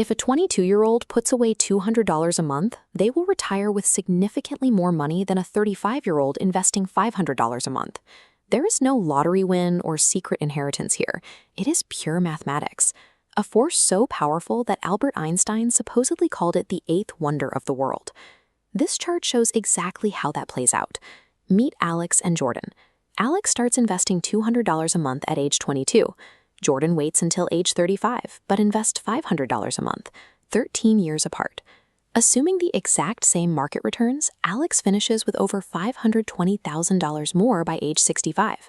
If a 22-year-old puts away $200 a month, they will retire with significantly more money than a 35-year-old investing $500 a month. There is no lottery win or secret inheritance here. It is pure mathematics. A force so powerful that Albert Einstein supposedly called it the eighth wonder of the world. This chart shows exactly how that plays out. Meet Alex and Jordan. Alex starts investing $200 a month at age 22. Jordan waits until age 35, but invests $500 a month, 13 years apart. Assuming the exact same market returns, Alex finishes with over $520,000 more by age 65.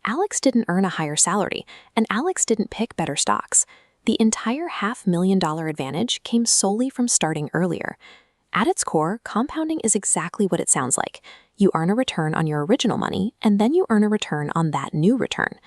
Alex didn't earn a higher salary, and Alex didn't pick better stocks. The entire $500,000 advantage came solely from starting earlier. At its core, compounding is exactly what it sounds like. You earn a return on your original money, and then you earn a return on that new return.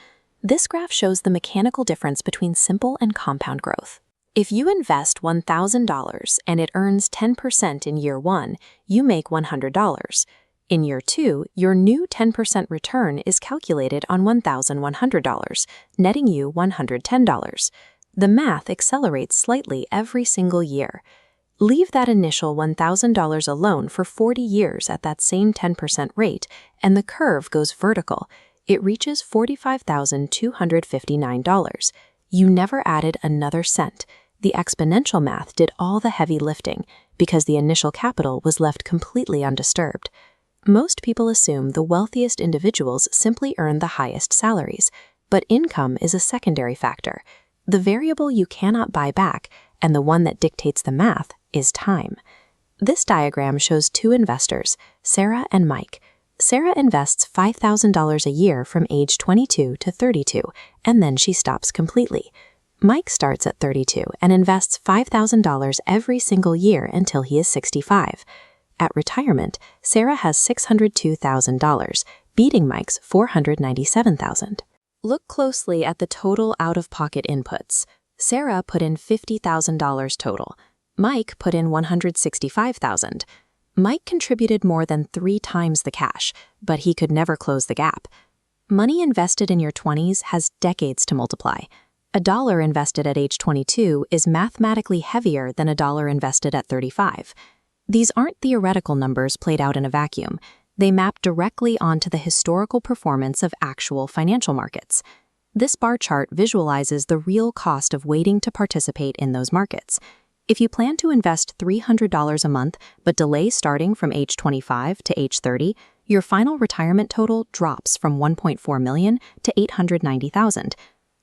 This graph shows the mechanical difference between simple and compound growth. If you invest $1,000 and it earns 10% in year 1, you make $100. In year 2, your new 10% return is calculated on $1,100, netting you $110. The math accelerates slightly every single year. Leave that initial $1,000 alone for 40 years at that same 10% rate, and the curve goes vertical. It reaches $45,259. You never added another cent. The exponential math did all the heavy lifting because the initial capital was left completely undisturbed. Most people assume the wealthiest individuals simply earn the highest salaries, but income is a secondary factor. The variable you cannot buy back, and the one that dictates the math, is time. This diagram shows two investors, Sarah and Mike. Sarah invests $5,000 a year from age 22 to 32, and then she stops completely. Mike starts at 32 and invests $5,000 every single year until he is 65. At retirement, Sarah has $602,000, beating Mike's $497,000. Look closely at the total out-of-pocket inputs. Sarah put in $50,000 total. Mike put in $165,000. Mike contributed more than 3 times the cash, but he could never close the gap. Money invested in your 20s has decades to multiply. $1 invested at age 22 is mathematically heavier than $1 invested at 35. These aren't theoretical numbers played out in a vacuum. They map directly onto the historical performance of actual financial markets. This bar chart visualizes the real cost of waiting to participate in those markets. If you plan to invest $300 a month but delay starting from age 25 to age 30, your final retirement total drops from $1.4 million to $890,000.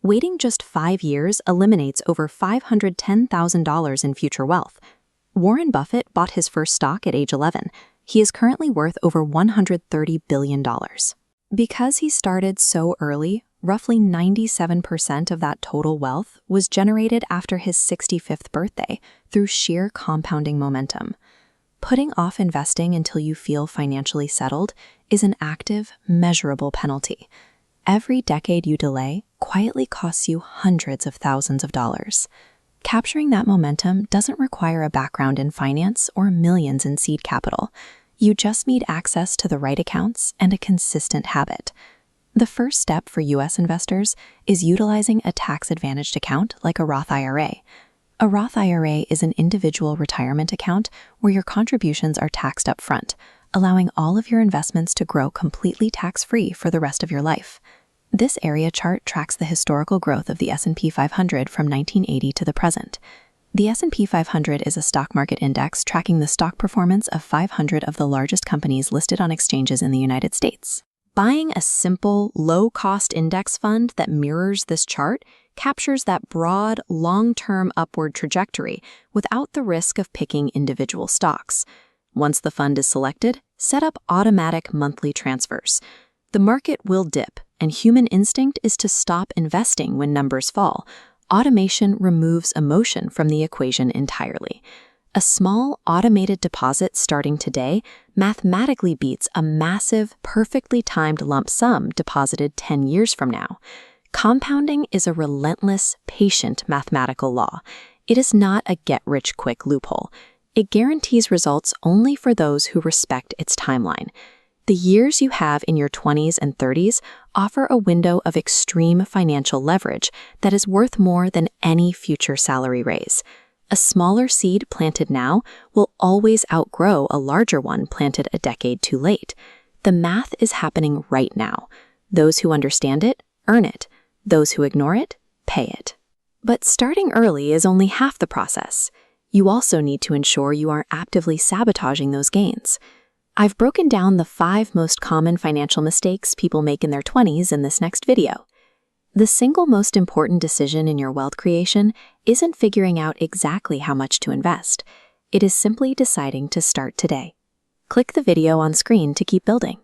Waiting just 5 years eliminates over $510,000 in future wealth. Warren Buffett bought his first stock at age 11. He is currently worth over $130 billion. Because he started so early, roughly 97% of that total wealth was generated after his 65th birthday through sheer compounding momentum. Putting off investing until you feel financially settled is an active, measurable penalty. Every decade you delay quietly costs you hundreds of thousands of dollars. Capturing that momentum doesn't require a background in finance or millions in seed capital. You just need access to the right accounts and a consistent habit. The first step for U.S. investors is utilizing a tax-advantaged account like a Roth IRA. A Roth IRA is an individual retirement account where your contributions are taxed up front, allowing all of your investments to grow completely tax-free for the rest of your life. This area chart tracks the historical growth of the S&P 500 from 1980 to the present. The S&P 500 is a stock market index tracking the stock performance of 500 of the largest companies listed on exchanges in the United States. Buying a simple, low-cost index fund that mirrors this chart captures that broad, long-term upward trajectory without the risk of picking individual stocks. Once the fund is selected, set up automatic monthly transfers. The market will dip, and human instinct is to stop investing when numbers fall. Automation removes emotion from the equation entirely. A small, automated deposit starting today mathematically beats a massive, perfectly timed lump sum deposited 10 years from now. Compounding is a relentless, patient mathematical law. It is not a get-rich-quick loophole. It guarantees results only for those who respect its timeline. The years you have in your 20s and 30s offer a window of extreme financial leverage that is worth more than any future salary raise. A smaller seed planted now will always outgrow a larger one planted a decade too late. The math is happening right now. Those who understand it, earn it. Those who ignore it, pay it. But starting early is only half the process. You also need to ensure you aren't actively sabotaging those gains. I've broken down the 5 most common financial mistakes people make in their 20s in this next video. The single most important decision in your wealth creation isn't figuring out exactly how much to invest. It is simply deciding to start today. Click the video on screen to keep building.